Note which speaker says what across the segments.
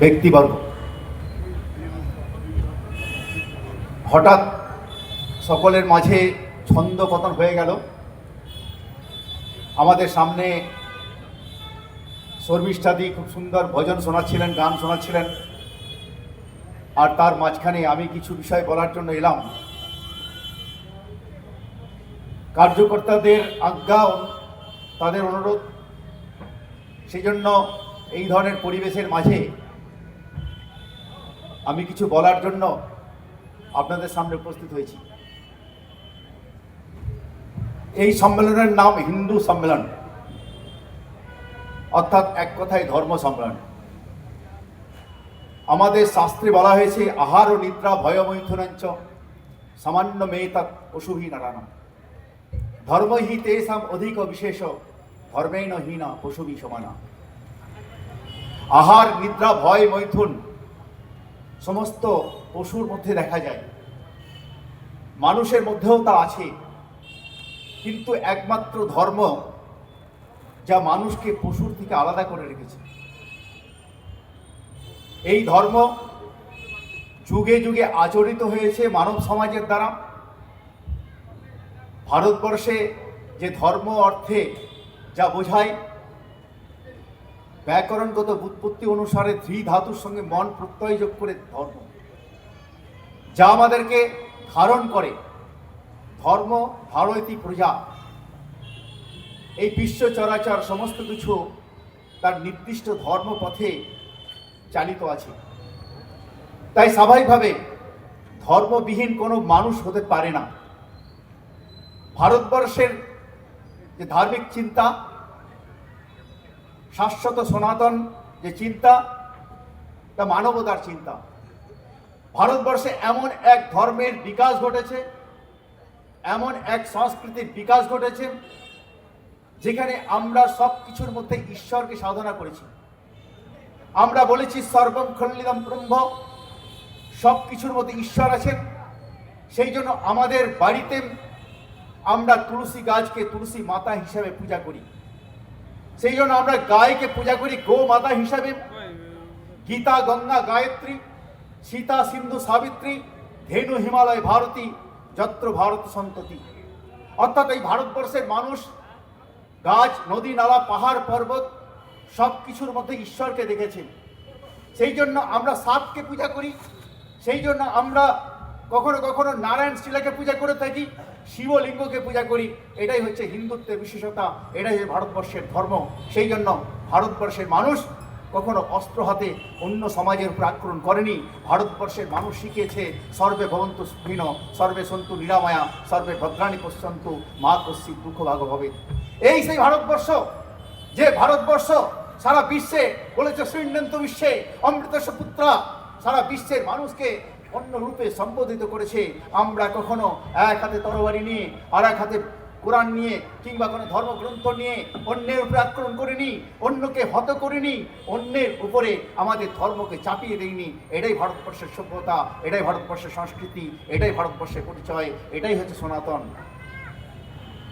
Speaker 1: ব্যক্তিবর্গ, হঠাৎ সকলের মাঝে ছন্দপতন হয়ে গেল। আমাদের সামনে শর্মিষ্ঠাদি খুব সুন্দর ভজন শোনাচ্ছিলেন, গান শোনাচ্ছিলেন, আর তার মাঝখানে আমি কিছু বিষয় বলার জন্য এলাম। কার্যকর্তাদের আজ্ঞা, তাদের অনুরোধ, সেই জন্য এই ধরনের পরিবেশের মাঝে আমি কিছু বলার জন্য আপনাদের সামনে উপস্থিত হয়েছি। এই সম্মেলনের নাম হিন্দু সম্মেলন, অর্থাৎ এক কথায় ধর্ম সম্মেলন। আমাদের শাস্ত্রে বলা হয়েছে, আহার ও নিদ্রা ভয়মৈথুনাঞ্চ সামান্য মেয়েতাৎ পশুহীন নারায়ণ ধর্মহি তেষাম অধিক বিশেষ ধর্মেণ হীনা পশুবি সমানা। আহার, নিদ্রা, ভয়, মৈথুন সমস্ত পশুর মধ্যে দেখা যায়, মানুষের মধ্যেও তা আছে। কিন্তু একমাত্র ধর্ম যা মানুষকে পশুর থেকে আলাদা করে রেখেছে, এই ধর্ম যুগে যুগে আচরিত হয়েছে মানব সমাজের দ্বারা। ভারতবর্ষে যে ধর্ম অর্থে যা বোঝায়, ব্যাকরণগত ব্যুৎপত্তি অনুসারে ধৃ ধাতুর সঙ্গে মন প্রত্যয় যোগ করে ধর্ম, যা আমাদেরকে ধারণ করে। ধর্ম ধারয়তি প্রজা, এই বিশ্ব চরাচর সমস্ত কিছু তার নির্দিষ্ট ধর্ম পথে চালিত আছে। তাই স্বাভাবিকভাবে ধর্মবিহীন কোনো মানুষ হতে পারে না। ভারতবর্ষের যে ধার্মিক চিন্তা, শাশ্বত সনাতন যে চিন্তা, তা মানবতার চিন্তা। ভারতবর্ষে এমন এক ধর্মের বিকাশ ঘটেছে, এমন এক সংস্কৃতির বিকাশ ঘটেছে, যেখানে আমরা সব কিছুর মধ্যে ঈশ্বরকে সাধনা করেছি। আমরা বলেছি সর্বম খণ্ডিতম ব্রহ্ম, সব কিছুর মধ্যে ঈশ্বর আছেন। সেই জন্য আমাদের বাড়িতে আমরা তুলসী গাছকে তুলসী মাতা হিসাবে পূজা করি। সেই জন্য আমরা গায়কে পূজা করি গো মাতা হিসাবে। গীতা, গঙ্গা, গায়ত্রী, সীতা, সিন্ধু, সাবিত্রী, ধেনু, হিমালয়, ভারতী, যত্র ভারত সন্ততি। অর্থাৎ এই ভারতবর্ষের মানুষ গাছ, নদী, নালা, পাহাড়, পর্বত সব কিছুর মধ্যে ঈশ্বরকে দেখেছে। সেই জন্য আমরা সাপকে পূজা করি। সেই জন্য আমরা কখনো কখনো নারায়ণ শিলাকে পূজা করে থাকি, শিবলিঙ্গকে পূজা করি। এটাই হচ্ছে হিন্দুত্বের বিশেষতা, এটাই হচ্ছে ভারতবর্ষের ধর্ম। সেই জন্য ভারতবর্ষের মানুষ কখনো অস্ত্র হাতে অন্য সমাজের উপর আক্রমণ করেনি। ভারতবর্ষের মানুষ শিখিয়েছে সর্বে ভবন্তু সুখিনঃ, সর্বে সন্তু নিরাময়া, সর্বে ভদ্রাণি পশ্যন্তু মা কশ্চিৎ দুঃখ ভাগ ভবেৎ। এই সেই ভারতবর্ষ, যে ভারতবর্ষ সারা বিশ্বে বলেছে শ্রীনন্ত বিশ্বে অমৃতস্য পুত্রা, সারা বিশ্বের মানুষকে অন্য রূপে সম্বোধিত করেছে। আমরা কখনো এক হাতে তরবারি নিয়ে আর এক হাতে কোরআন নিয়ে কিংবা কোনো ধর্মগ্রন্থ নিয়ে অন্যের উপরে আক্রমণ করিনি, অন্যকে হত করিনি, অন্যের উপরে আমাদের ধর্মকে চাপিয়ে দেইনি। এটাই ভারতবর্ষের সভ্যতা, এটাই ভারতবর্ষের সংস্কৃতি, এটাই ভারতবর্ষের পরিচয়, এটাই হচ্ছে সনাতন।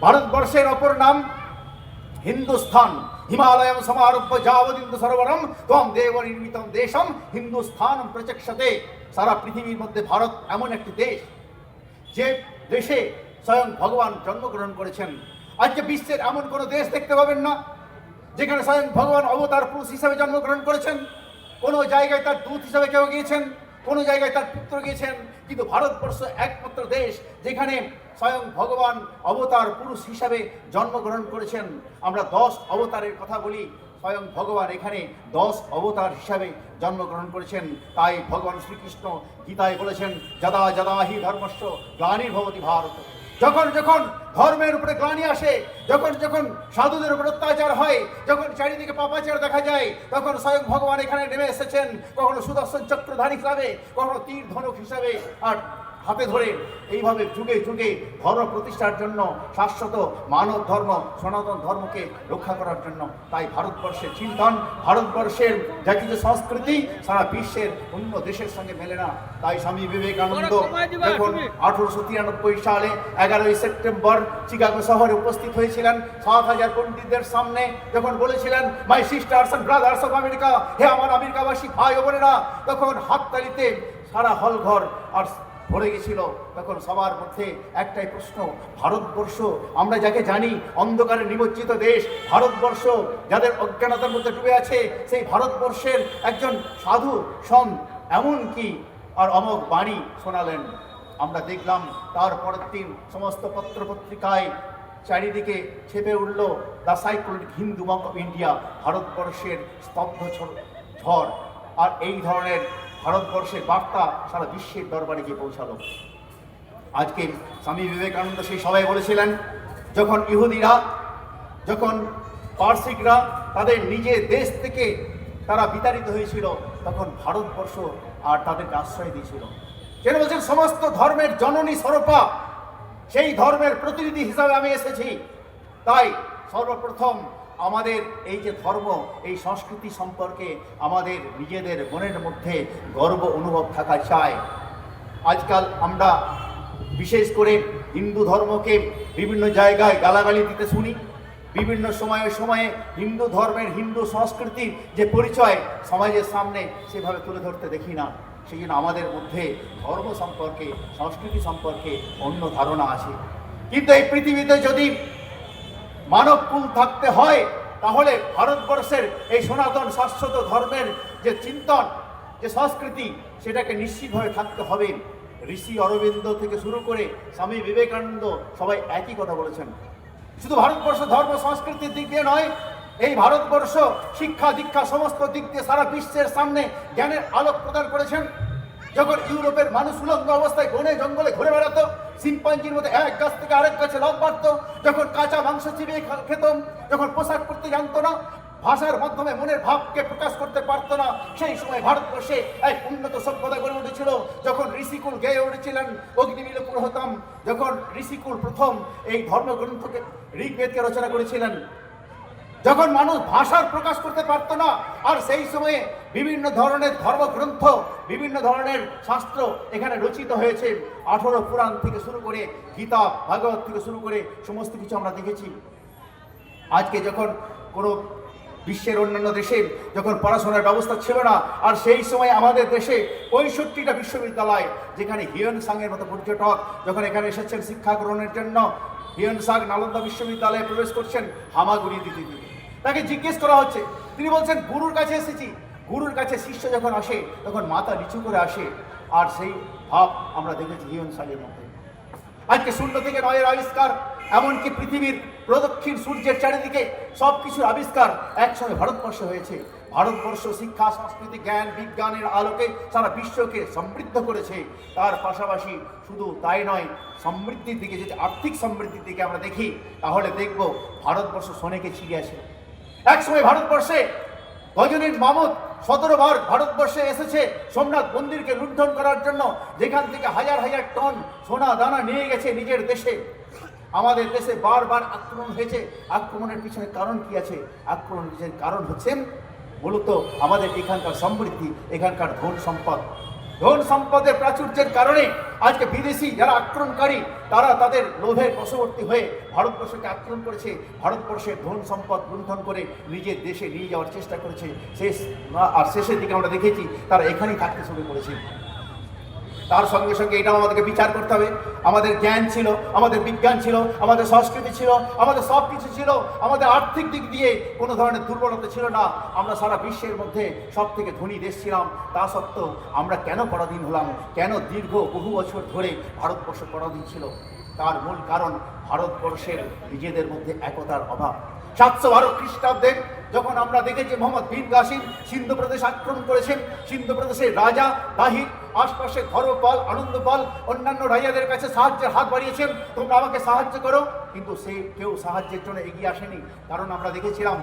Speaker 1: ভারতবর্ষের অপর নাম হিন্দুস্থান। হিমালয়ম সমারভ্য যাবদিন্দু সরোবরম ত্বং দেব নির্মিতম দেশম হিন্দুস্থানম প্রচক্ষতে। সারা পৃথিবীর মধ্যে ভারত এমন একটি দেশ, যে দেশে স্বয়ং ভগবান জন্মগ্রহণ করেছেন। আজকে বিশ্বের এমন কোনো দেশ দেখতে পাবেন না যেখানে স্বয়ং ভগবান অবতার পুরুষ হিসাবে জন্মগ্রহণ করেছেন। কোনো জায়গায় তার দূত হিসাবে কেউ গিয়েছেন, কোনো জায়গায় তার পুত্র গিয়েছেন, কিন্তু ভারতবর্ষ একমাত্র দেশ যেখানে স্বয়ং ভগবান অবতার পুরুষ হিসাবে জন্মগ্রহণ করেছেন। আমরা 10 অবতারের কথা বলি, স্বয়ং ভগবান এখানে 10 অবতার হিসাবে জন্মগ্রহণ করেছেন। তাই ভগবান শ্রীকৃষ্ণ গীতায় বলেছেন, যদা যদা হি ধর্মস্য গ্লানির্ভবতি ভারত। যখন যখন ধর্মের উপরে গ্লানি আসে, যখন যখন সাধুদের উপর অত্যাচার হয়, যখন চারিদিকে পাপাচার দেখা যায়, তখন স্বয়ং ভগবান এখানে নেমে এসেছেন। কখনো সুদর্শন চক্রধারী হিসাবে, কখনো তীর ধনুক হিসাবে, আর হাতে ধরে এইভাবে যুগে যুগে ধর্ম প্রতিষ্ঠার জন্য, শাশ্বত মানব ধর্ম সনাতন ধর্মকে রক্ষা করার জন্য। তাই ভারতবর্ষের চিন্তন, ভারতবর্ষের যা কিছু সংস্কৃতি সারা বিশ্বের অন্য দেশের সঙ্গে মেলে না। তাই স্বামী বিবেকানন্দ যখন 1893 সালে 11ই সেপ্টেম্বর চিকাগো শহরে উপস্থিত হয়েছিলেন 7,000 পণ্ডিতদের সামনে, যখন বলেছিলেন my sisters and brothers of America, হে আমার আমেরিকাবাসী ভাই ও বোনেরা, তখন হাততালিতে সারা হল ঘর আর ভরে গেছিল। তখন সবার মধ্যে একটাই প্রশ্ন, ভারতবর্ষ আমরা যাকে জানি অন্ধকারে নিমজ্জিত দেশ, ভারতবর্ষ যাদের অজ্ঞানতার মধ্যে ডুবে আছে, সেই ভারতবর্ষের একজন সাধু সন্ত এমন কি আর অমোঘ বাণী শোনালেন। আমরা দেখলাম তার পরের দিন সমস্ত পত্রপত্রিকায় চারিদিকে ছেপে উঠল the cyclonic Hindu mock of India, ভারতবর্ষের স্তব্ধ ঝড়। আর এই ধরনের ভারতবর্ষের বার্তা সারা বিশ্বের দরবারে গিয়ে পৌঁছালো। আজকে স্বামী বিবেকানন্দ সেই সবাই বলেছিলেন, যখন ইহুদিরা, যখন পার্সিকরা তাদের নিজের দেশ থেকে তারা বিতাড়িত হয়েছিল, তখন ভারতবর্ষ আর তাদেরকে আশ্রয় দিয়েছিল। তিনি বলছেন সমস্ত ধর্মের জননী স্বরূপা, সেই ধর্মের প্রতিনিধি হিসাবে আমি এসেছি। তাই সর্বপ্রথম আমাদের এই যে ধর্ম, এই সংস্কৃতি সম্পর্কে আমাদের নিজেদের মনের মধ্যে গর্ব অনুভব থাকা চাই। আজকাল আমরা বিশেষ করে হিন্দু ধর্মকে বিভিন্ন জায়গায় গালাগালি দিতে শুনি, বিভিন্ন সময়ে সময়ে হিন্দু ধর্মের, হিন্দু সংস্কৃতির যে পরিচয় সমাজের সামনে সেভাবে তুলে ধরতে দেখি না। সেই জন্য আমাদের মধ্যে ধর্ম সম্পর্কে, সংস্কৃতি সম্পর্কে অন্য ধারণা আছে। কিন্তু এই পৃথিবীতে যদি মানবকুল থাকতে হয়, তাহলে ভারতবর্ষের এই সনাতন শাশ্বত ধর্মের যে চিন্তন, যে সংস্কৃতি, সেটাকে নিশ্চিতভাবে থাকতে হবে। ঋষি অরবিন্দ থেকে শুরু করে স্বামী বিবেকানন্দ সবাই একই কথা বলেছেন। শুধু ভারতবর্ষ ধর্ম সংস্কৃতির দিক দিয়ে নয়, এই ভারতবর্ষ শিক্ষা দীক্ষা সমস্ত দিক দিয়ে সারা বিশ্বের সামনে জ্ঞানের আলোক প্রদান করেছেন। যখন ইউরোপের মানুষ উলঙ্গ অবস্থায় বনে জঙ্গলে ঘুরে বেড়াতো, শিম্পাঞ্জির মধ্যে এক গাছ থেকে আরেক গাছে লাফ মারত, যখন কাঁচা মাংস চিবিয়ে খেতাম, যখন পোশাক পরতে জানতো না, ভাষার মাধ্যমে মনের ভাবকে প্রকাশ করতে পারতো না, সেই সময় ভারতবর্ষে এক উন্নত সভ্যতা গড়ে উঠেছিল। যখন ঋষিকুল গেয়ে উঠেছিলেন অগ্নিমিল পুরোহতম, যখন ঋষিকুল প্রথম এই ধর্মগ্রন্থকে ঋগ্বেদকে রচনা করেছিলেন, যখন মানুষ ভাষার প্রকাশ করতে পারতো না, আর সেই সময়ে বিভিন্ন ধরনের ধর্মগ্রন্থ, বিভিন্ন ধরনের শাস্ত্র এখানে রচিত হয়েছে। 18 পুরাণ থেকে শুরু করে গীতা ভাগবত থেকে শুরু করে সমস্ত কিছু আমরা দেখেছি। আজকে যখন কোনো বিশ্বের অন্যান্য দেশে যখন পড়াশোনার ব্যবস্থা ছিল না, আর সেই সময় আমাদের দেশে 65টা বিশ্ববিদ্যালয়, যেখানে হিউয়েন সাংয়ের মতো পর্যটক যখন এখানে এসেছেন শিক্ষা গ্রহণের জন্য, হিউয়েন সাং নালন্দা বিশ্ববিদ্যালয়ে প্রবেশ করছেন হামাগুড়ি দিতে দিতে। তাকে জিজ্ঞেস করা হচ্ছে, তিনি বলছেন গুরুর কাছে এসেছি। গুরুর কাছে শিষ্য যখন আসে তখন মাথা নিচু করে আসে, আর সেই ভাব আমরা দেখেছি হিউয়েন সাংয়ের মধ্যে। আজকে শূন্য থেকে নয়ের আবিষ্কার, এমনকি পৃথিবীর প্রদক্ষিণ সূর্যের চারিদিকে সব কিছুর আবিষ্কার একসঙ্গে ভারতবর্ষে হয়েছে। ভারতবর্ষ শিক্ষা, সংস্কৃতি, জ্ঞান, বিজ্ঞানের আলোকে সারা বিশ্বকে সমৃদ্ধ করেছে। তার পাশাপাশি শুধু তাই নয়, সমৃদ্ধির দিকে, যদি আর্থিক সমৃদ্ধির দিকে আমরা দেখি, তাহলে দেখব ভারতবর্ষ সোনেকে ছিঁড়ে আসে। একসময় ভারতবর্ষে গজনীর মামুদ 17 বার ভারতবর্ষে এসেছে সোমনাথ মন্দিরকে লুণ্ঠন করার জন্য, যেখান থেকে হাজার হাজার টন সোনা দানা নিয়ে গেছে নিজের দেশে। আমাদের দেশে বারবার আক্রমণ হয়েছে। আক্রমণের পিছনে কারণ কি আছে? আক্রমণের পিছনে কারণ হচ্ছে মূলত আমাদের এখানকার সমৃদ্ধি, এখানকার ধন সম্পদ। ধন সম্পদের প্রাচুর্যের কারণে আজকে বিদেশি যারা আক্রমণকারী, তারা তাদের লোভের বশবর্তী হয়ে ভারতবর্ষকে আক্রমণ করেছে, ভারতবর্ষের ধন সম্পদ লুণ্ঠন করে নিজের দেশে নিয়ে যাওয়ার চেষ্টা করেছে। শেষের দিকে আমরা দেখেছি তারা এখানেই থাকতে শুরু করেছে। তার সঙ্গে সঙ্গে এটাও আমাদেরকে বিচার করতে হবে, আমাদের জ্ঞান ছিল, আমাদের বিজ্ঞান ছিল, আমাদের সংস্কৃতি ছিল, আমাদের সব কিছু ছিল, আমাদের আর্থিক দিক দিয়ে কোনো ধরনের দুর্বলতা ছিল না। আমরা সারা বিশ্বের মধ্যে সব থেকে ধনী দেশ ছিলাম। তা সত্ত্বেও আমরা কেন পরাধীন হলাম? কেন দীর্ঘ বহু বছর ধরে ভারতবর্ষ পরাধীন ছিল? তার মূল কারণ ভারতবর্ষের নিজেদের মধ্যে একতার অভাব। 712 খ্রিস্টাব্দে যখন আমরা দেখেছি মোহাম্মদ বিন কাসিম সিন্ধু প্রদেশ আক্রমণ করেছেন, সিন্ধু প্রদেশের রাজা দাহির আশপাশে ধর্মপাল, আনন্দপাল অন্যান্য রাজাদের কাছে সাহায্যের হাত বাড়িয়েছেন, তোমরা আমাকে সাহায্য করো, কিন্তু কেউ সাহায্যের জন্য এগিয়ে আসেনি। কারণ আমরা দেখেছিলাম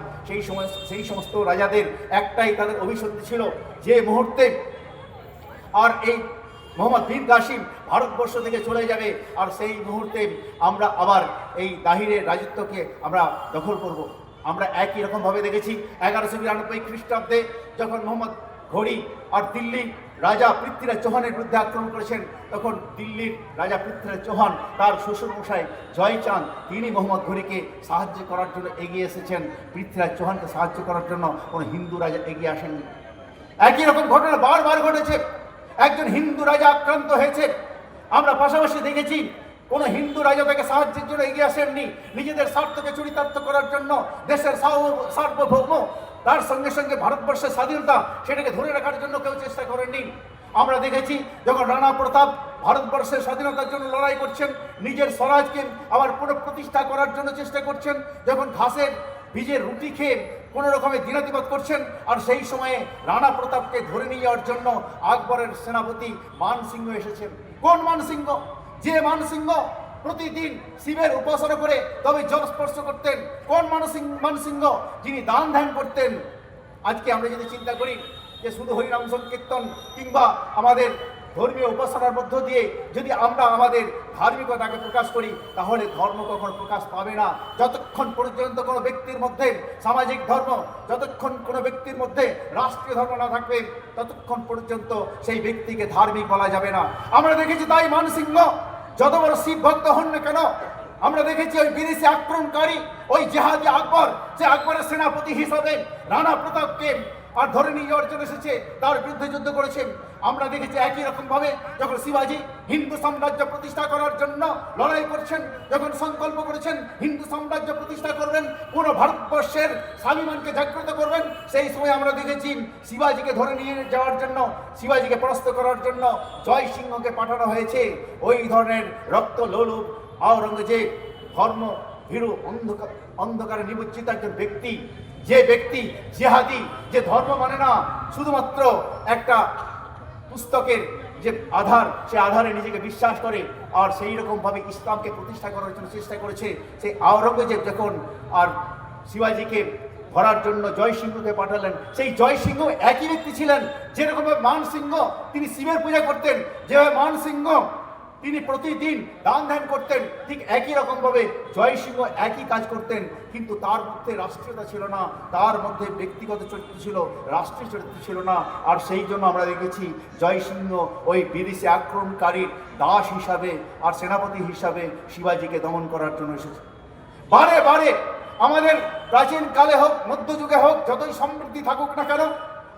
Speaker 1: সেই সমস্ত রাজাদের একটাই তাদের অভিসন্ধি ছিল, যে মুহূর্তে আর এই মোহাম্মদ বীর কাসিম ভারতবর্ষ থেকে চলে যাবে, আর সেই মুহূর্তে আমরা আবার এই দাহিরের রাজত্বকে আমরা দখল করব। আমরা একই রকমভাবে দেখেছি 1192 খ্রিস্টাব্দে যখন মোহাম্মদ ঘড়ি আর দিল্লি রাজা পৃথ্বীরাজ চৌহানের বিরুদ্ধে আক্রমণ করেছেন, তখন দিল্লির রাজা পৃথ্বীরাজ চৌহান তার শ্বশুরমশাই জয়চাঁদ তিনি মোহাম্মদ ঘড়িকে সাহায্য করার জন্য এগিয়ে এসেছেন। পৃথ্বীরাজ চৌহানকে সাহায্য করার জন্য কোনো হিন্দু রাজা এগিয়ে আসেননি। একই রকম ঘটনা বারবার ঘটেছে। একজন হিন্দু রাজা আক্রান্ত হয়েছে, আমরা পাশাপাশি দেখেছি কোনো হিন্দু রাজা তাকে সাহায্যের জন্য এগিয়ে আসেননি। নিজেদের স্বার্থকে চরিতার্থ করার জন্য দেশের সার্বভৌম তার সঙ্গে সঙ্গে ভারতবর্ষের স্বাধীনতা সেটাকে ধরে রাখার জন্য কেউ চেষ্টা করেননি। আমরা দেখেছি যখন রানা প্রতাপ ভারতবর্ষের স্বাধীনতার জন্য লড়াই করছেন, নিজের স্বরাজকে আবার পুনঃপ্রতিষ্ঠা করার জন্য চেষ্টা করছেন, যখন ঘাসের বীজের রুটি খেয়ে কোনো রকমের দিনাতিপাত করছেন, আর সেই সময়ে রানা প্রতাপকে ধরে নিয়ে যাওয়ার জন্য আকবরের সেনাপতি মানসিংহ এসেছেন। কোন মানসিংহ? যে মানসিংহ প্রতিদিন শিবের উপাসনা করে তবে জল স্পর্শ করতেন। কোন মানসিংহ? যিনি দান ধ্যান করতেন। আজকে আমরা যদি চিন্তা করি যে শুধু হরিনাম সংকীর্তন কিংবা আমাদের ধর্মীয় উপাসনার মধ্য দিয়ে যদি আমরা আমাদের ধার্মিকতাকে প্রকাশ করি, তাহলে ধর্ম কখনো প্রকাশ পাবে না। যতক্ষণ পর্যন্ত কোনো ব্যক্তির মধ্যে সামাজিক ধর্ম, যতক্ষণ কোনো ব্যক্তির মধ্যে রাষ্ট্রীয় ধর্ম না থাকবে, ততক্ষণ পর্যন্ত সেই ব্যক্তিকে ধার্মিক বলা যাবে না। আমরা দেখেছি তাই মানসিংহ যত বড় শিব ভক্ত হন না কেন, আমরা দেখেছি ওই বিদেশি আক্রমণকারী ওই জেহাদি আকবর, যে আকবরের সেনাপতি হিসাবে রানা প্রতাপকে আর ধরে নিয়ে যাওয়ার জন্য এসেছে, তার বিরুদ্ধে যুদ্ধ করেছেন। আমরা দেখেছি একই রকম ভাবে যখন শিবাজি হিন্দু সাম্রাজ্য প্রতিষ্ঠা করার জন্য লড়াই করছেন, যখন সংকল্প করেছেন হিন্দু সাম্রাজ্য প্রতিষ্ঠা করবেন, পুরো ভারতবর্ষের স্বাভিমানকে জাগ্রত করবেন, সেই সময় আমরা দেখেছি শিবাজিকে ধরে নিয়ে যাওয়ার জন্য, শিবাজিকে পরাস্ত করার জন্য জয় সিংহকে পাঠানো হয়েছে। ওই ধরনের রক্ত লোলুপ আওরঙ্গজেব ধর্ম ভীরু অন্ধকারে নিমজ্জিত একজন ব্যক্তি, যে ব্যক্তি জেহাদি, যে ধর্ম মানে না, শুধুমাত্র একটা পুস্তকের যে আধার, সে আধারে নিজেকে বিশ্বাস করে, আর সেই রকমভাবে ইসলামকে প্রতিষ্ঠা করার জন্য চেষ্টা করেছে। সেই আওরঙ্গজেব যখন আর শিবাজিকে ধরার জন্য জয় সিংহকে পাঠালেন, সেই জয় সিংহ একই ব্যক্তি ছিলেন। যেরকমভাবে মানসিংহ তিনি শিবের পূজা করতেন, যেভাবে মানসিংহ তিনি প্রতিদিন দান ধ্যান করতেন, ঠিক একই রকমভাবে জয় সিংহ একই কাজ করতেন। কিন্তু তার মধ্যে রাষ্ট্রীয়তা ছিল না, তার মধ্যে ব্যক্তিগত চরিত্র ছিল, রাষ্ট্রীয় চরিত্র ছিল না। আর সেই জন্য আমরা দেখেছি জয় সিংহ ওই বিদেশি আক্রমণকারীর দাস হিসাবে আর সেনাপতি হিসাবে শিবাজিকে দমন করার জন্য এসেছে। বারে বারে আমাদের প্রাচীন কালে হোক, মধ্যযুগে হোক, যতই সমৃদ্ধি থাকুক না কেন,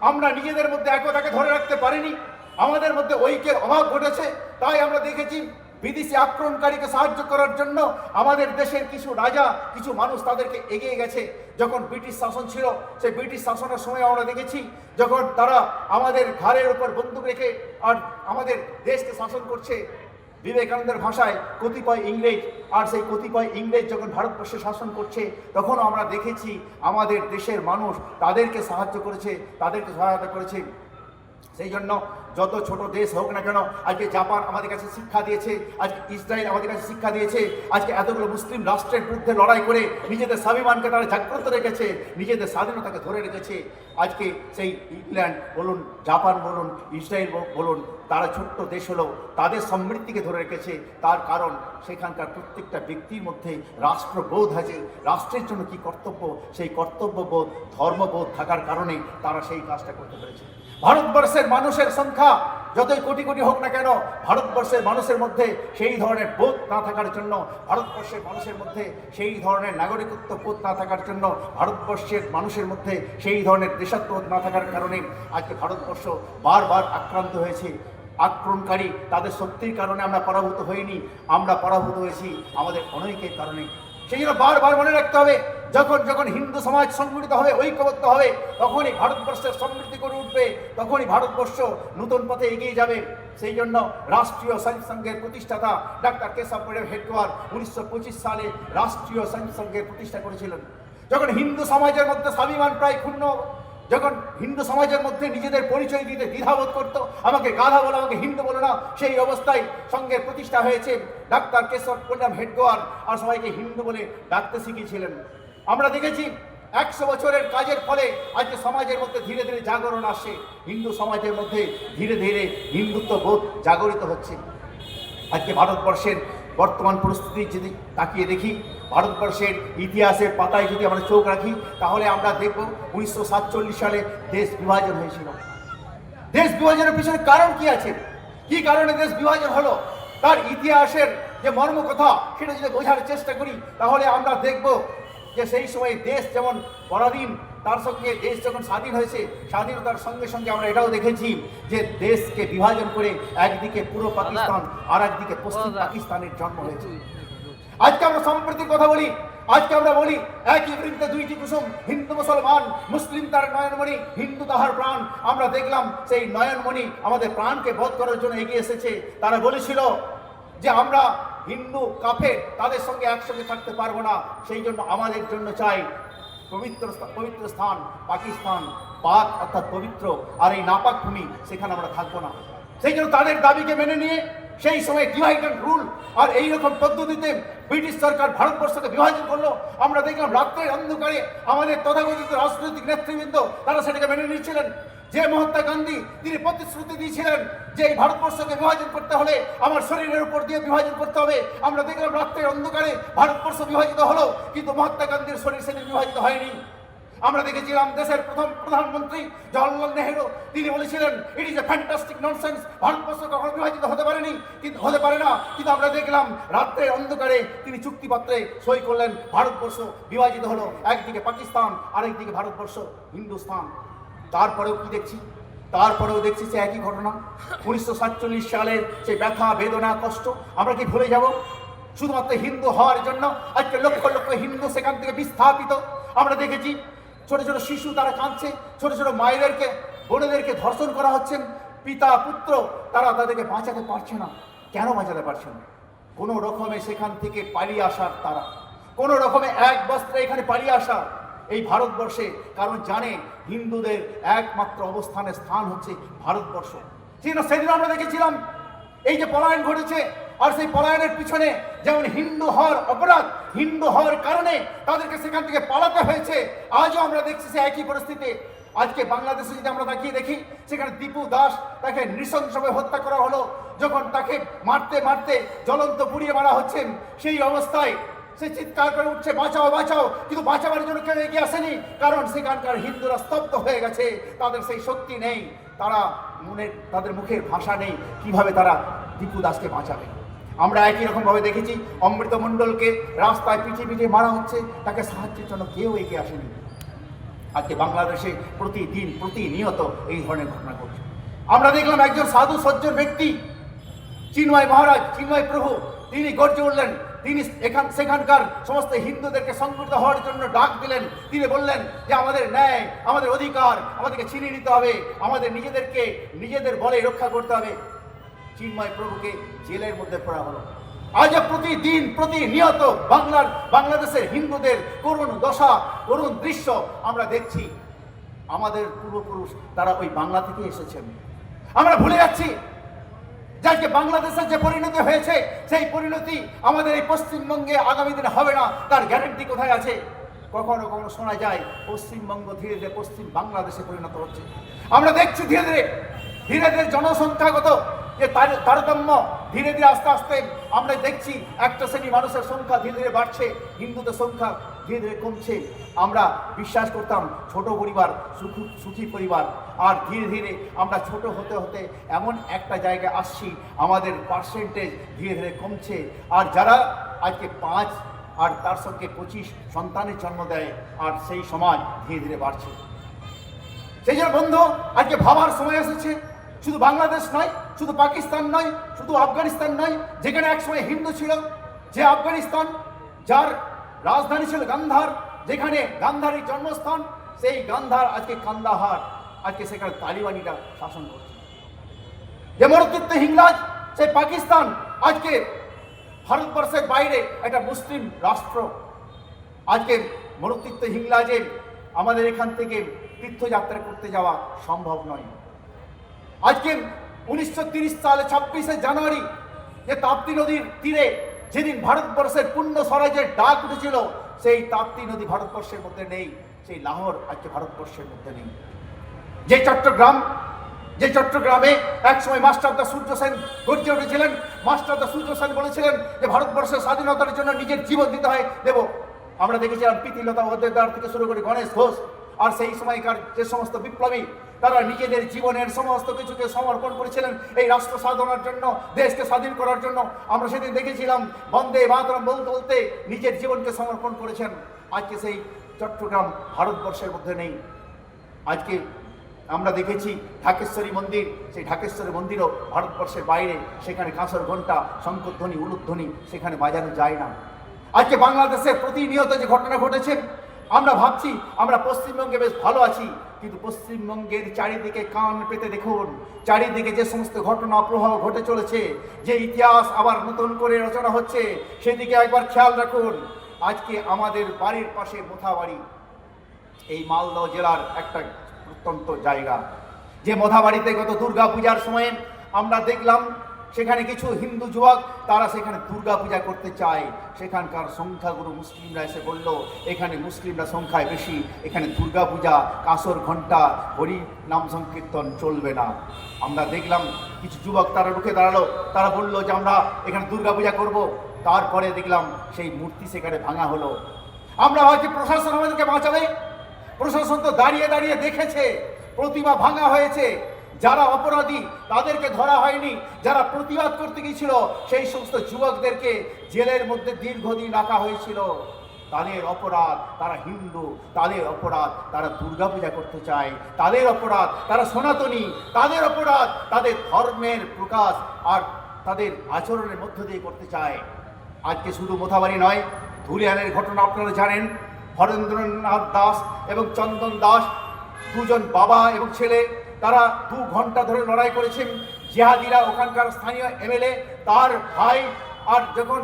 Speaker 1: আমরা নিজেদের মধ্যে একতাকে ধরে রাখতে পারিনি। আমাদের মধ্যে ঐক্যের অভাব ঘটেছে। তাই আমরা দেখেছি বিদেশি আক্রমণকারীকে সাহায্য করার জন্য আমাদের দেশের কিছু রাজা, কিছু মানুষ তাদেরকে এগিয়ে গেছে। যখন ব্রিটিশ শাসন ছিল, সেই ব্রিটিশ শাসনের সময় আমরা দেখেছি যখন তারা আমাদের ঘাড়ের উপর বন্দুক রেখে আর আমাদের দেশকে শাসন করছে, বিবেকানন্দের ভাষায় কতিপয় ইংরেজ, আর সেই কতিপয় ইংরেজ যখন ভারতবর্ষে শাসন করছে, তখনও আমরা দেখেছি আমাদের দেশের মানুষ তাদেরকে সাহায্য করেছে, তাদেরকে সহায়তা করেছে। সেই জন্য যত ছোট দেশ হোক না কেন, আজকে জাপান আমাদের কাছে শিক্ষা দিয়েছে, আজকে ইসরায়েল আমাদের কাছে শিক্ষা দিয়েছে, আজকে এতগুলো মুসলিম রাষ্ট্রের বিরুদ্ধে লড়াই করে নিজেদের স্বাভিমানকে তারা জাগ্রত রেখেছে, নিজেদের স্বাধীনতাকে ধরে রেখেছে। আজকে সেই ইংল্যান্ড বলুন, জাপান বলুন, ইসরায়েল বলুন, তারা ছোট্ট দেশ হলেও তাদের সমৃদ্ধিকে ধরে রেখেছে। তার কারণ সেখানকার প্রত্যেকটা ব্যক্তির মধ্যে রাষ্ট্রবোধ আছে, রাষ্ট্রের জন্য কি কর্তব্য, সেই কর্তব্যবোধ, ধর্মবোধ থাকার কারণে তারা সেই কাজটা করতে পেরেছে। ভারতবর্ষের মানুষের সংখ্যা যতই কোটি কোটি হোক না কেন, ভারতবর্ষের মানুষের মধ্যে সেই ধরনের বোধ না থাকার জন্য, ভারতবর্ষের মানুষের মধ্যে সেই ধরনের নাগরিকত্ব বোধ না থাকার জন্য, ভারতবর্ষের মানুষের মধ্যে সেই ধরনের দেশাত্মবোধ না থাকার কারণে আজকে ভারতবর্ষ বারবার আক্রান্ত হয়েছে। আক্রমণকারী তাদের শক্তির কারণে আমরা পরাভূত হইনি, আমরা পরাভূত হয়েছি আমাদের অনৈক্যের কারণে। সেই জন্য বারবার মনে রাখতে হবে, যখন যখন হিন্দু সমাজ সংগঠিত হবে, ঐক্যবদ্ধ হবে, তখনই ভারতবর্ষের সমৃদ্ধি করে উঠবে, তখনই ভারতবর্ষ নতুন পথে এগিয়ে যাবে। সেই জন্য রাষ্ট্রীয় সৈনিক সংঘের প্রতিষ্ঠাতা ডাক্তার কেশব হেডগেওয়ার 1925 সালে রাষ্ট্রীয় সৈনিক সংঘের প্রতিষ্ঠা করেছিলেন। যখন হিন্দু সমাজের মধ্যে স্বাভিমান প্রায় ক্ষুণ্ণ, যখন হিন্দু সমাজের মধ্যে নিজেদের পরিচয় দিতে দ্বিধাবোধ করতো, আমাকে গাধা বলো, আমাকে হিন্দু বলো না, সেই অবস্থায় সংঘের প্রতিষ্ঠা হয়েছে। ডাক্তার কেশব হেডগেওয়ার আর সবাইকে হিন্দু বলে ডাকতে শিখিয়েছিলেন। আমরা দেখেছি 100 বছরের কাজের ফলে আজকে সমাজের মধ্যে ধীরে ধীরে জাগরণ আসে, হিন্দু সমাজের মধ্যে ধীরে ধীরে হিন্দুত্ব বোধ জাগরিত হচ্ছে। আজকে ভারতবর্ষের বর্তমান পরিস্থিতি যদি তাকিয়ে দেখি, ভারতবর্ষের ইতিহাসের পাতায় যদি আমরা চোখ রাখি, তাহলে আমরা দেখব 1947 সালে দেশ বিভাজন হয়েছিল। দেশ বিভাজনের পিছনে কারণ কি আছে, কি কারণে দেশ বিভাজন হলো, তার ইতিহাসের যে মর্মকথা সেটা যদি বোঝার চেষ্টা করি, তাহলে আমরা দেখব যে সেই সময় দেশ যেমন পরাধীন, তার সঙ্গে দেশ যখন স্বাধীন হয়েছে, স্বাধীনতার সঙ্গে সঙ্গে আমরা এটাও দেখেছি যে দেশকে বিভাজন করে একদিকে পূর্ব পাকিস্তান আর একদিকে পশ্চিম পাকিস্তানের জন্ম হয়েছে। আজকে আমরা সম্প্রীতির কথা বলি, আজকে আমরা বলি একই বৃন্তে দুইটি কুসুম, হিন্দু মুসলমান, মুসলিম তার নয়নমণি, হিন্দু তাহার প্রাণ। আমরা দেখলাম সেই নয়নমণি আমাদের প্রাণকে বধ করার জন্য এগিয়ে এসেছে। তারা বলেছিল যে আমরা হিন্দু কাফের তাদের সঙ্গে একসঙ্গে থাকতে পারবো না, সেই জন্য আমাদের জন্য চাই পবিত্র স্থান পাকিস্তান, পাক অর্থাৎ পবিত্র, আর এই নাপাক ভূমি সেখানে আমরা থাকবো না। সেই জন্য তাদের দাবিকে মেনে নিয়ে সেই সময় ডিভাইড অ্যান্ড রুল আর এইরকম পদ্ধতিতে ব্রিটিশ সরকার ভারতবর্ষকে বিভাজন করলো। আমরা দেখলাম রাত্রের অন্ধকারে আমাদের তথাকথিত রাজনৈতিক নেতৃবৃন্দ তারা সেটাকে মেনে নিয়েছিলেন। যে মহাত্মা গান্ধী তিনি প্রতিশ্রুতি দিয়েছিলেন যে এই ভারতবর্ষকে বিভাজন করতে হলে আমার শরীরের উপর দিয়ে বিভাজন করতে হবে। আমরা দেখলাম রাত্রের অন্ধকারে ভারতবর্ষ বিভাজিত হলো, কিন্তু মহাত্মা গান্ধীর শরীর সেদিন বিভাজিত হয়নি। আমরা দেখেছিলাম দেশের প্রথম প্রধানমন্ত্রী জওহরলাল নেহেরু তিনি বলেছিলেন it is a fantastic nonsense, Bharatvarsha কখনো বিভাজিত হতে পারেনি, কিন্তু হতে পারে না। কিন্তু আমরা দেখলাম রাত্রের অন্ধকারে তিনি চুক্তিপত্রে সই করলেন, ভারতবর্ষ বিভাজিত হলো, একদিকে পাকিস্তান আরেকদিকে ভারতবর্ষ হিন্দুস্তান। তারপরেও কি দেখছি, তারপরেও দেখছি সে একই ঘটনা। 1947 সালের সেই ব্যথা বেদনা কষ্ট আমরা কি ভুলে যাব? শুধুমাত্র হিন্দু হওয়ার জন্য আজকে লক্ষ লক্ষ হিন্দু সেখান থেকে বিস্থাপিত। আমরা দেখেছি ছোট ছোট শিশু তারা কাঁদছে, ছোট ছোট মায়েদেরকে বোনেদেরকে ধর্ষণ করা হচ্ছে, পিতা পুত্র তারা তাদেরকে বাঁচাতে পারছে না। কেন বাঁচাতে পারছে না? কোনো রকমে সেখান থেকে পালিয়ে আসার, তারা কোনো রকমে এক বস্ত্রে এখানে পালিয়ে আসা এই ভারতবর্ষে, কারণ জানে হিন্দুদের একমাত্র অবস্থানের স্থান হচ্ছে ভারতবর্ষ। সেদিন আমরা দেখেছিলাম এই যে পলায়ন ঘটেছে, আর সেই পলায়নের পিছনে যেমন হিন্দু হওয়ার অপরাধ, হিন্দু হওয়ার কারণে তাদেরকে সেখান থেকে পালাতে হয়েছে। আজও আমরা দেখছি সে একই পরিস্থিতি। আজকে বাংলাদেশে যদি আমরা তাকিয়ে দেখি, সেখানে দীপু দাস তাকে নৃশংসভাবে হত্যা করা হলো। যখন তাকে মারতে মারতে জ্বলন্ত পুড়িয়ে মারা হচ্ছে, সেই অবস্থায় সে চিৎকার করে উঠছে বাঁচাও বাঁচাও, কিন্তু বাঁচাবার জন্য কেউ এগিয়ে আসেনি, কারণ সেখানকার হিন্দুরা স্তব্ধ হয়ে গেছে। তাদের সেই শক্তি নেই, তাদের মুখের ভাষা নেই কিভাবে তারা দীপু দাসকে বাঁচাবে। আমরা একই রকমভাবে দেখেছি অমৃত মণ্ডলকে রাস্তায় পিছিয়ে পিছিয়ে মারা হচ্ছে, তাকে সাহায্যের জন্য কেউ এগিয়ে আসেনি। আজকে বাংলাদেশে প্রতিদিন প্রতিনিয়ত এই ধরনের ঘটনা ঘটছে। আমরা দেখলাম একজন সাধু সজ্জন ব্যক্তি চিন্ময় মহারাজ, চিন্ময় প্রভু, তিনি গর্জে উঠলেন। তিনি সেখানকার সমস্ত হিন্দুদেরকে সংগঠিত হওয়ার জন্য ডাক দিলেন। তিনি বললেন যে আমাদের ন্যায়, আমাদের অধিকার আমাদেরকে ছিনিয়ে নিতে হবে, আমাদের নিজেদের বলে রক্ষা করতে হবে। চিন্ময় প্রভুকে জেলের মধ্যে পড়া হলো। আজ প্রতিদিন প্রতিনিয়ত বাংলাদেশের হিন্দুদের করুণ দশা, করুণ দৃশ্য আমরা দেখছি। আমাদের পূর্বপুরুষ তারা ওই বাংলা থেকে এসেছেন। আমরা ভুলে যাচ্ছি যে আজকে বাংলাদেশের যে পরিণতি হয়েছে, সেই পরিণতি আমাদের এই পশ্চিমবঙ্গে আগামী দিনে হবে না, তার গ্যারেন্টি কোথায় আছে? কখনো কখনো শোনা যায় পশ্চিমবঙ্গ ধীরে ধীরে পশ্চিম বাংলাদেশে পরিণত হচ্ছে। আমরা দেখছি ধীরে ধীরে জনসংখ্যাগত যে তারতম্য ধীরে ধীরে আস্তে আস্তে আমরা দেখছি একটা শ্রেণী মানুষের সংখ্যা ধীরে ধীরে বাড়ছে, হিন্দুদের সংখ্যা ধীরে ধীরে কমছে। আমরা বিশ্বাস করতাম ছোট পরিবার সুখী পরিবার, আর ধীরে ধীরে আমরা ছোট হতে হতে এমন একটা জায়গায় আসছি আমাদের পার্সেন্টেজ ধীরে ধীরে কমছে। আর যারা আজকে 5 আর তার সঙ্গে 25 সন্তানের জন্ম দেয়, আর সেই সমাজ ধীরে ধীরে বাড়ছে। সেই জন্য বন্ধু, আজকে ভাবার সময় এসেছে শুধু বাংলাদেশ নয়, শুধু পাকিস্তান নয়, শুধু আফগানিস্তান নয়, যেখানে একসময় হিন্দু ছিল, যে আফগানিস্তান যার রাজধানী ছিল গান্ধার, যেখানে গান্ধারী জন্মস্থান, সেই গান্ধার আজকে কান্দাহার, আজকে সেখানে তালিবানিরা শাসন করছে। যে মরুদ্দিত হিংলাজ, সেই পাকিস্তান আজকে ভারতবর্ষের বাইরে একটা মুসলিম রাষ্ট্র। আজকে মরুদ্দিত হিংলাজের আমাদের এখান থেকে তীর্থযাত্রা করতে যাওয়া সম্ভব নয়। আজকে 1930 সালে 26শে জানুয়ারি যে তাপ্তি নদীর তীরে যেদিন ভারতবর্ষের পূর্ণ স্বরাজ্যের ডাক উঠেছিল, সেই তাপ্তি নদী ভারতবর্ষের মধ্যে নেই। সেই লাহোর আজকে ভারতবর্ষের মধ্যে নেই। যে চট্টগ্রামে একসময় মাস্টারদা সূর্য সেন গর্জে উঠেছিলেন, মাস্টারদা সূর্য সেন বলেছিলেন যে ভারতবর্ষের স্বাধীনতার জন্য নিজের জীবন দিতে হয় দেব। আমরা দেখেছিলাম প্রীতিলতা ওয়াদ্দেদার থেকে শুরু করে গণেশ ঘোষ আর সেই সময়কার যে সমস্ত বিপ্লবী, তারা নিজেদের জীবনের সমস্ত কিছুকে সমর্পণ করেছিলেন এই রাষ্ট্র সাধনার জন্য, দেশকে স্বাধীন করার জন্য। আমরা সেদিন দেখেছিলাম বন্দে মাতরম বলতে বলতে নিজের জীবনকে সমর্পণ করেছেন। আজকে সেই চট্টগ্রাম ভারতবর্ষের মধ্যে নেই। আজকে আমরা দেখেছি ঢাকেশ্বরী মন্দির, সেই ঢাকেশ্বরী মন্দিরও ভারতবর্ষের বাইরে, সেখানে কাঁসর ঘণ্টা, শঙ্করধ্বনি, উলুধ্বনি সেখানে বাজানো যায় না। আজকে বাংলাদেশে প্রতিনিয়ত যে ঘটনা ঘটেছে, আমরা ভাবছি আমরা পশ্চিমবঙ্গে বেশ ভালো আছি, কিন্তু পশ্চিমবঙ্গের চারিদিকে কান পেতে দেখুন, চারিদিকে যে সমস্ত ঘটনা প্রবাহ ঘটে চলেছে, যে ইতিহাস আবার নতুন করে রচনা হচ্ছে, সেদিকে একবার খেয়াল রাখুন। আজকে আমাদের বাড়ির পাশে মোথাবাড়ি, এই মালদহ জেলার একটা প্রত্যন্ত জায়গা, যে মোথাবাড়িতে গত দুর্গা পূজার সময়ে আমরা দেখলাম সেখানে কিছু হিন্দু যুবক তারা সেখানে দুর্গা পূজা করতে চায়। সেখানকার সংখ্যাগুরু মুসলিমরা এসে বলল এখানে মুসলিমরা সংখ্যায় বেশি, এখানে দুর্গা পূজা, কাঁসর ঘণ্টা, হরি নাম সংকীর্তন চলবে না। আমরা দেখলাম কিছু যুবক তারা রুখে দাঁড়ালো, তারা বললো যে আমরা এখানে দুর্গা পূজা করব। তারপরে দেখলাম সেই মূর্তি সেখানে ভাঙা হলো। আমরা ভাবছি প্রশাসন আমাদেরকে বাঁচাবে। প্রশাসন তো দাঁড়িয়ে দাঁড়িয়ে দেখেছে প্রতিমা ভাঙা হয়েছে, যারা অপরাধী তাদেরকে ধরা হয়নি, যারা প্রতিবাদ করতে গিয়েছিল সেই সমস্ত যুবকদেরকে জেলের মধ্যে দীর্ঘদিন রাখা হয়েছিল। তাদের অপরাধ তারা হিন্দু, তাদের অপরাধ তারা দুর্গা পূজা করতে চায়, তাদের অপরাধ তারা সনাতনী, তাদের অপরাধ তাদের ধর্মের প্রকাশ আর তাদের আচরণের মধ্য দিয়ে করতে চায়। আজকে শুধু মোথাবাড়ি নয়, ধুলিয়ানের ঘটনা আপনারা জানেন। হরেন্দ্রনাথ দাস এবং চন্দন দাস, দুজন বাবা এবং ছেলে, তারা 2 ঘন্টা ধরে লড়াই করেছেন। জিহাদিরা ওখানকার স্থানীয় এমএলএ, তার ভাই, আর যখন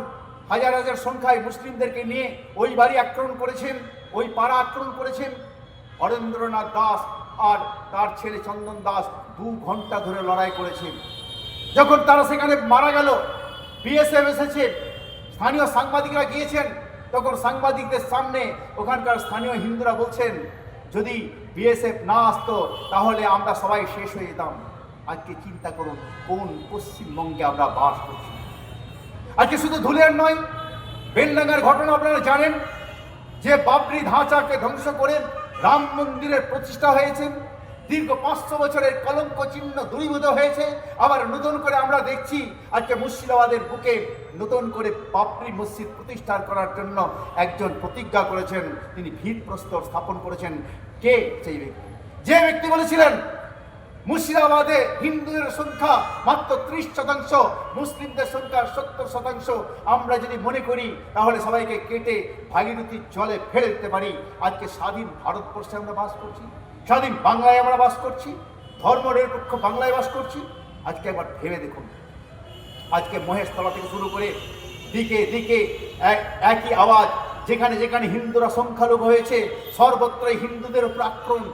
Speaker 1: হাজার হাজার সংখ্যায় মুসলিমদেরকে নিয়ে ওই বাড়ি আক্রমণ করেছেন, ওই পাড়া আক্রমণ করেছেন, হরেন্দ্রনাথ দাস আর তার ছেলে চন্দন দাস 2 ঘন্টা ধরে লড়াই করেছেন। যখন তারা সেখানে মারা গেল, বিএসএফ এসেছে, স্থানীয় সাংবাদিকরা গিয়েছেন, তখন সাংবাদিকদের সামনে ওখানকার স্থানীয় হিন্দুরা বলছেন যদি বিএসএফ না আসতো তাহলে আমরা সবাই শেষ হয়ে যেতাম। আজকে চিন্তা করুন কোন পশ্চিমবঙ্গে আমরা বাস করছি। আজকে শুধু ধুলিয়ান নয়, বেলডাঙ্গার ঘটনা আপনারা জানেন, যে বাবরি ধাঁচাকে ধ্বংস করে রাম মন্দিরের প্রতিষ্ঠা হয়েছে, দীর্ঘ 500 বছরের কলঙ্ক চিহ্ন দূরীভূত হয়েছে। আবার নতুন করে আমরা দেখছি আজকে মুর্শিদাবাদের বুকে নতুন করে বাবরি মসজিদ প্রতিষ্ঠা করার জন্য একজন প্রতিজ্ঞা করেছেন, তিনি ভিতপ্রস্তর স্থাপন করেছেন। কে সেই ব্যক্তি? যে ব্যক্তি বলেছিলেন মুর্শিদাবাদে হিন্দুদের সংখ্যা মাত্র 30%, মুসলিমদের সংখ্যা 70%। আমরা যদি মনে করি তাহলে সবাইকে কেটে ভাগীরথীর জলে ফেলে দিতে পারি। আজকে স্বাধীন ভারতবর্ষে আমরা বাস করছি, স্বাধীন বাংলায় আমরা বাস করছি, ধর্মনিরপেক্ষ বাংলায় বাস করছি। আজকে একবার ভেবে দেখুন, আজকে মহেশতলা থেকে শুরু করে দিকে দিকে একই আওয়াজ, যেখানে যেখানে হিন্দুরা সংখ্যালঘু হয়েছে সর্বত্রই হিন্দুদের উপর আক্রমণ।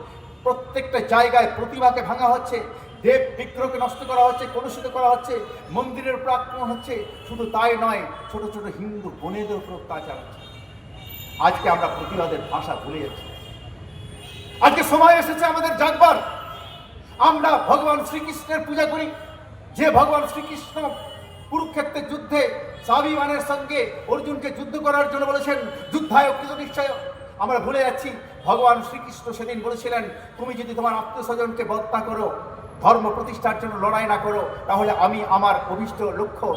Speaker 1: প্রত্যেকটা জায়গায় প্রতিমাকে ভাঙা হচ্ছে, দেব বিগ্রহকে নষ্ট করা হচ্ছে, কলুষিত করা হচ্ছে, মন্দিরের উপর আক্রমণ হচ্ছে। শুধু তাই নয়, ছোট ছোট হিন্দু বোনেদের উপর অত্যাচার হচ্ছে। আজকে আমরা প্রতিবাদের ভাষা ভুলে যাচ্ছি। আজকে সময় এসেছে আমাদের জাগবার। আমরা ভগবান শ্রীকৃষ্ণের পূজা করি, যে ভগবান শ্রীকৃষ্ণ কুরুক্ষেত্রের যুদ্ধে স্বাভিমানের সঙ্গে অর্জুনকে যুদ্ধ করার জন্য বলেছেন যুদ্ধায় কৃত নিশ্চয়। আমরা ভুলে যাচ্ছি ভগবান শ্রীকৃষ্ণ সেদিন বলেছিলেন তুমি যদি তোমার আত্মীয় স্বজনকে হত্যা করো, ধর্ম প্রতিষ্ঠার জন্য লড়াই না করো, তাহলে আমি আমার অভিষ্ট লক্ষ্য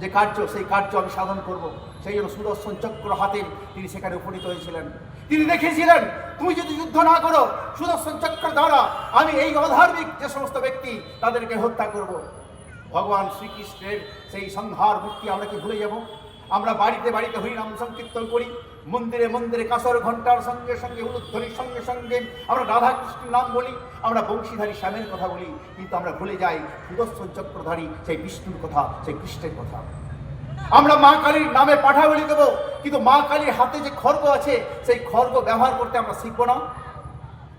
Speaker 1: যে কার্য সেই কার্য আমি সাধন করব। সেই জন্য সুদর্শন চক্র হাতে তিনি সেখানে উপনীত হয়েছিলেন। তিনি দেখেছিলেন তুমি যদি যুদ্ধ না করো, সুদর্শন চক্র দ্বারা আমি এই অধার্মিক যে সমস্ত ব্যক্তি তাদেরকে হত্যা করব। ভগবান শ্রীকৃষ্ণের সেই সংহার মূর্তি আমরা কি ভুলে যাব? আমরা বাড়িতে বাড়িতে হরিনাম সংকীর্তন করি, মন্দিরে মন্দিরে কাঁসর ঘণ্টার সঙ্গে সঙ্গে উলুধ্বনির সঙ্গে সঙ্গে আমরা রাধা কৃষ্ণের নাম বলি, আমরা বংশীধারী শ্যামের কথা বলি, কিন্তু আমরা ভুলে যাই সুদর্শন চক্রধারী সেই বিষ্ণুর কথা, সেই কৃষ্ণের কথা। আমরা মা কালীর নামে পাঠা বলি দেবো, কিন্তু মা কালীর হাতে যে খড়গ আছে সেই খড়গ ব্যবহার করতে আমরা শিখবো না।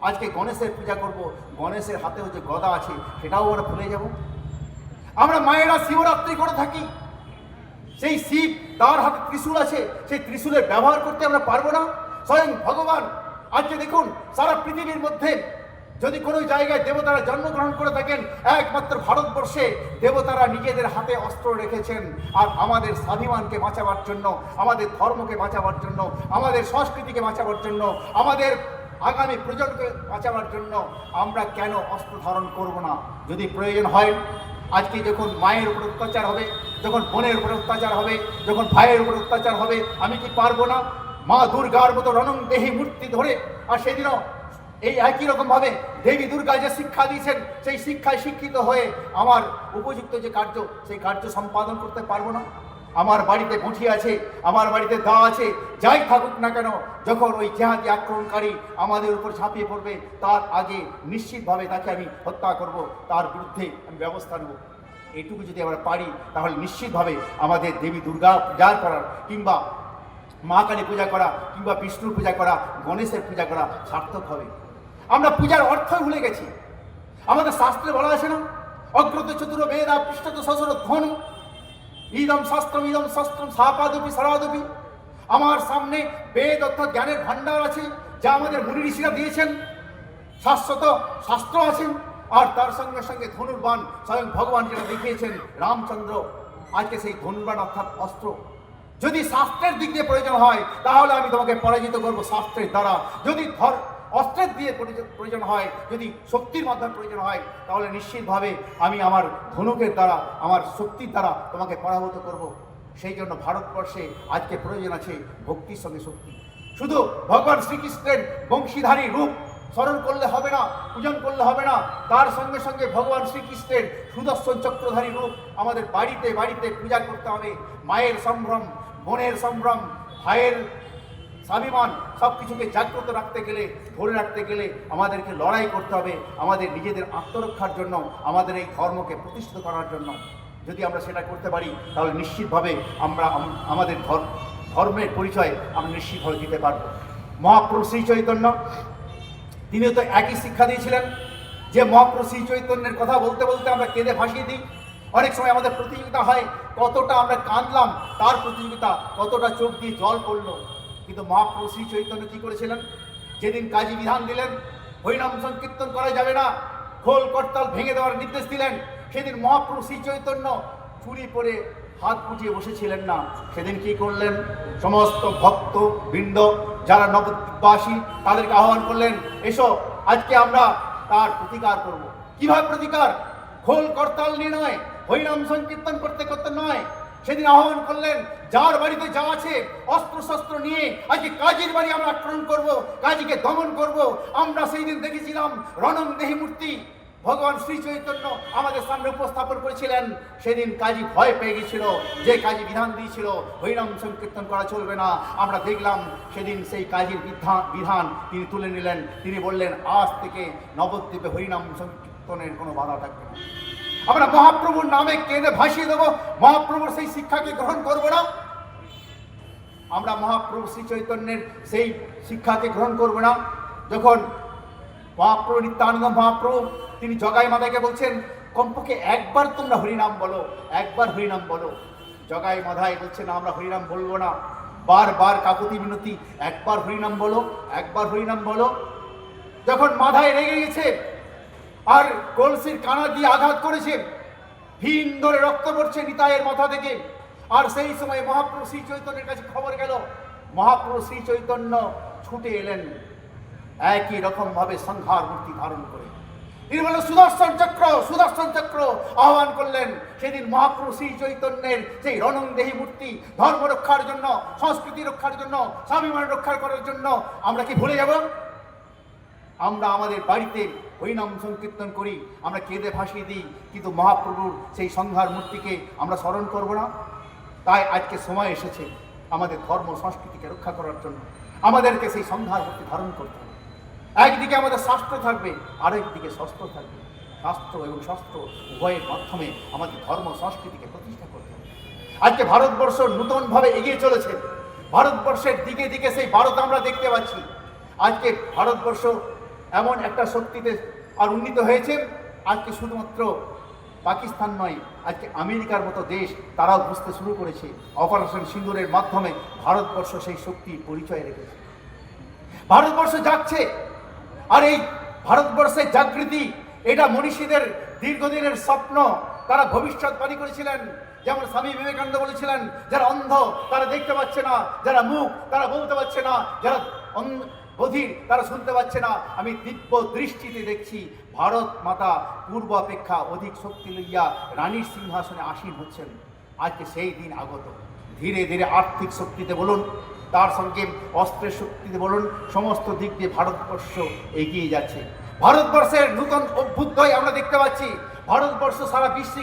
Speaker 1: আজকে গণেশের পূজা করব, গণেশের হাতেও যে গদা আছে সেটাও আমরা ভুলে যাব। আমরা মায়েরা শিবরাত্রি করে থাকি, সেই শিব তার হাতে ত্রিশূল আছে, সেই ত্রিশূলের ব্যবহার করতে আমরা পারবো না। স্বয়ং ভগবান আজকে দেখুন সারা পৃথিবীর মধ্যে যদি কোনো জায়গায় দেবতারা জন্মগ্রহণ করে থাকেন, একমাত্র ভারতবর্ষে দেবতারা নিজেদের হাতে অস্ত্র রেখেছেন। আর আমাদের স্বাভিমানকে বাঁচাবার জন্য, আমাদের ধর্মকে বাঁচাবার জন্য, আমাদের সংস্কৃতিকে বাঁচাবার জন্য, আমাদের আগামী প্রজন্মকে বাঁচাবার জন্য আমরা কেন অস্ত্র ধারণ করব না? যদি প্রয়োজন হয়, আজকে যখন মায়ের উপর অত্যাচার হবে, যখন বোনের উপর অত্যাচার হবে, যখন ভাইয়ের উপর অত্যাচার হবে, আমি কি পারবো না মা দুর্গার মতো রণং দেহি মূর্তি ধরে? আর সেদিনও এই একই রকমভাবে দেবী দুর্গা যে শিক্ষা দিয়েছেন, সেই শিক্ষায় শিক্ষিত হয়ে আমার উপযুক্ত যে কার্য, সেই কার্য সম্পাদন করতে পারবো না? আমার বাড়িতে বঁটি আছে, আমার বাড়িতে দা আছে, যাই থাকুক না কেন, যখন ওই জেহাদি আক্রমণকারী আমাদের উপর ঝাঁপিয়ে পড়বে, তার আগে নিশ্চিতভাবে তাকে আমি হত্যা করব, তার বিরুদ্ধে আমি ব্যবস্থা নেব। এইটুকু যদি আমরা পারি, তাহলে নিশ্চিতভাবে আমাদের দেবী দুর্গা পূজা করার, কিংবা মা কালী পূজা করা, কিংবা বিষ্ণুর পূজা করা, গণেশের পূজা করা সার্থক হবে। আমরা পূজার অর্থ ভুলে গেছি। আমাদের শাস্ত্রে বলা আছে না, অগ্রত চতুর বেদা পৃষ্ঠত শ্বশুর ধনু ইদম শাস্ত্রম ইদম শাস্ত্রম সাপাদপি সারাদপি। আমার সামনে বেদ অর্থাৎ জ্ঞানের ভাণ্ডার আছে, যা আমাদের মুনি ঋষিরা দিয়েছেন। শাশ্বত শাস্ত্র আছেন, আর তার সঙ্গে সঙ্গে ধনুর্বাণ স্বয়ং ভগবান যেটা দেখিয়েছেন রামচন্দ্র। আজকে সেই ধনুর্বাণ অর্থাৎ অস্ত্র, যদি শাস্ত্রের দিক দিয়ে প্রয়োজন হয়, তাহলে আমি তোমাকে পরাজিত করবো শাস্ত্রের দ্বারা। যদি অস্ত্রের দিয়ে প্রয়োজন হয়, যদি শক্তির মাধ্যমে প্রয়োজন হয়, তাহলে নিশ্চিতভাবে আমি আমার ধনুকের দ্বারা, আমার শক্তির দ্বারা তোমাকে পরাভূত করব। সেই জন্য ভারতবর্ষে আজকে প্রয়োজন আছে ভক্তির সঙ্গে শক্তি। শুধু ভগবান শ্রীকৃষ্ণের বংশীধারী রূপ স্মরণ করলে হবে না, পূজন করলে হবে না, তার সঙ্গে সঙ্গে ভগবান শ্রীকৃষ্ণের সুদর্শন চক্রধারী রূপ আমাদের বাড়িতে বাড়িতে পূজা করতে হবে। মায়ের সম্ভ্রম, বোনের সম্ভ্রম, ভাইয়ের স্বাভিমান সব কিছুকে জাগ্রত রাখতে গেলে, ধরে রাখতে গেলে আমাদেরকে লড়াই করতে হবে, আমাদের নিজেদের আত্মরক্ষার জন্য, আমাদের এই ধর্মকে প্রতিষ্ঠিত করার জন্য। যদি আমরা সেটা করতে পারি, তাহলে নিশ্চিতভাবে আমরা আমাদের ধর্মের পরিচয় আমরা নিশ্চিতভাবে দিতে পারব। মহাপ্রভু শ্রী চৈতন্য তিনিও তো একই শিক্ষা দিয়েছিলেন, যে মহাপ্রভু শ্রী চৈতন্যের কথা বলতে বলতে আমরা কেঁদে ভাসিয়ে দিই। অনেক সময় আমাদের প্রতিযোগিতা হয়, কতটা আমরা কাঁদলাম তার প্রতিযোগিতা, কতটা চোখ দিয়ে জল পড়লো। কিন্তু মহাপ্রভু শ্রী চৈতন্য কি করেছিলেন? যেদিন কাজী বিধান দিলেন হরিনাম সংকীর্তন করা যাবে না, খোল করতাল ভেঙে দেওয়ার নির্দেশ দিলেন, সেদিন মহাপ্রভু শ্রী চৈতন্য চুরি পরে হাত গুটিয়ে বসেছিলেন না। সেদিন কি করলেন? সমস্ত ভক্ত বৃন্দ যারা নবদ্বীপবাসী, তাদেরকে আহ্বান করলেন, এসো আজকে আমরা তার প্রতিকার করব। কিভাবে প্রতিকার? খোল করতাল নিয়ে নয়, হরিনাম সংকীর্তন করতে করতে নয়। সেদিন আহ্বান করলেন, যার বাড়িতে যা আছে অস্ত্র শস্ত্র নিয়ে আজকে কাজীর বাড়ি আমরা আক্রমণ করব, কাজীকে দমন করব। আমরা সেই দিন দেখেছিলাম রণং দেহি মূর্তি ভগবান শ্রী চৈতন্য আমাদের সামনে উপস্থাপন করেছিলেন। সেদিন কাজী ভয় পেয়ে গেছিল, যে কাজী বিধান দিয়েছিল হরিনাম সংকীর্তন করা চলবে না। আমরা দেখলাম সেদিন সেই কাজীর বিধান তিনি তুলে নিলেন। তিনি বললেন, আজ থেকে নবদ্বীপে হরিনাম সংকীর্তনের কোনো বাধা থাকবে না। আমরা মহাপ্রভুর নামে কেঁদে ভাসিয়ে দেবো, মহাপ্রভুর সেই শিক্ষাকে গ্রহণ করবো না। আমরা মহাপ্রভু শ্রী চৈতন্যের সেই শিক্ষাকে গ্রহণ করবো না। যখন মহাপ্রভু নিত্যানন্দ মহাপ্রভু তিনি জগাই মাদাকে বলছেন, কমপক্ষে একবার তোমরা হরিনাম বলো, একবার হরিনাম বলো। জগাই মাধাই বলছে, না আমরা হরিনাম বলবো না। বারবার কাকুতি মিনতি, একবার হরিনাম বলো, একবার হরিনাম বলো। যখন মাধায় রেগে গেছে আর কলসির কানা দিয়ে আঘাত করেছে, হিন ধরে রক্ত পড়ছে নিতাইয়ের মাথা থেকে, আর সেই সময় মহাপ্রভু শ্রী চৈতন্যের কাছে খবর গেল। মহাপ্রভু শ্রী চৈতন্য ছুটে এলেন একই রকম ভাবে সংহার মূর্তি ধারণ করে। তিনি বললেন, সুদর্শন চক্র, সুদর্শন চক্র আহ্বান করলেন। সেদিন মহাপ্রভু শ্রী চৈতন্যের সেই রণং দেহি মূর্তি ধর্ম রক্ষার জন্য, সংস্কৃতি রক্ষার জন্য, স্বাভিমান রক্ষা করার জন্য আমরা কি ভুলে যাব? আমরা আমাদের বাড়িতে হরিনাম সংকীর্তন করি, আমরা কেঁদে ভাসিয়ে দিই, কিন্তু মহাপ্রভুর সেই সংহার মূর্তিকে আমরা স্মরণ করব না। তাই আজকে সময় এসেছে আমাদের ধর্ম সংস্কৃতিকে রক্ষা করার জন্য আমাদেরকে সেই সংহার মূর্তি ধারণ করতে হবে। একদিকে আমাদের শাস্ত্র থাকবে, আরেকদিকে শস্ত্র থাকবে। শাস্ত্র এবং শস্ত্র উভয়ের মাধ্যমে আমাদের ধর্ম সংস্কৃতিকে প্রতিষ্ঠা করতে হবে। আজকে ভারতবর্ষ নূতনভাবে এগিয়ে চলেছে। ভারতবর্ষের দিকে দিকে সেই ভারত আমরা দেখতে পাচ্ছি। আজকে ভারতবর্ষ এমন একটা শক্তিতে আর উন্নীত হয়েছে, আজকে শুধুমাত্র পাকিস্তান নয়, আজকে আমেরিকার মতো দেশ তারাও বুঝতে শুরু করেছে। অপারেশন সিন্দুরের মাধ্যমে ভারতবর্ষ সেই শক্তি পরিচয় রেখেছে। ভারতবর্ষ জাগছে। আর এই ভারতবর্ষের জাগৃতি এটা মনীষীদের দীর্ঘদিনের স্বপ্ন। তারা ভবিষ্যৎবাণী করেছিলেন, যেমন স্বামী বিবেকানন্দ বলেছিলেন, যারা অন্ধ তারা দেখতে পাচ্ছে না, যারা মুখ তারা বলতে পারছে না, যারা বধির তারা শুনতে পাচ্ছে না, আমি দিব্য দৃষ্টিতে দেখছি ভারত মাতা পূর্ব অপেক্ষা অধিক শক্তি লইয়া রানীর সিংহাসনে আসীন হচ্ছেন। আজকে সেই দিন আগত। ধীরে ধীরে আর্থিক শক্তিতে বলুন, তার সঙ্গে অস্ত্রের শক্তিতে বলুন, সমস্ত দিক দিয়ে ভারতবর্ষ এগিয়ে যাচ্ছে। ভারতবর্ষের নূতন অভ্যুদয় আমরা দেখতে পাচ্ছি। ভারতবর্ষ সারা বিশ্বে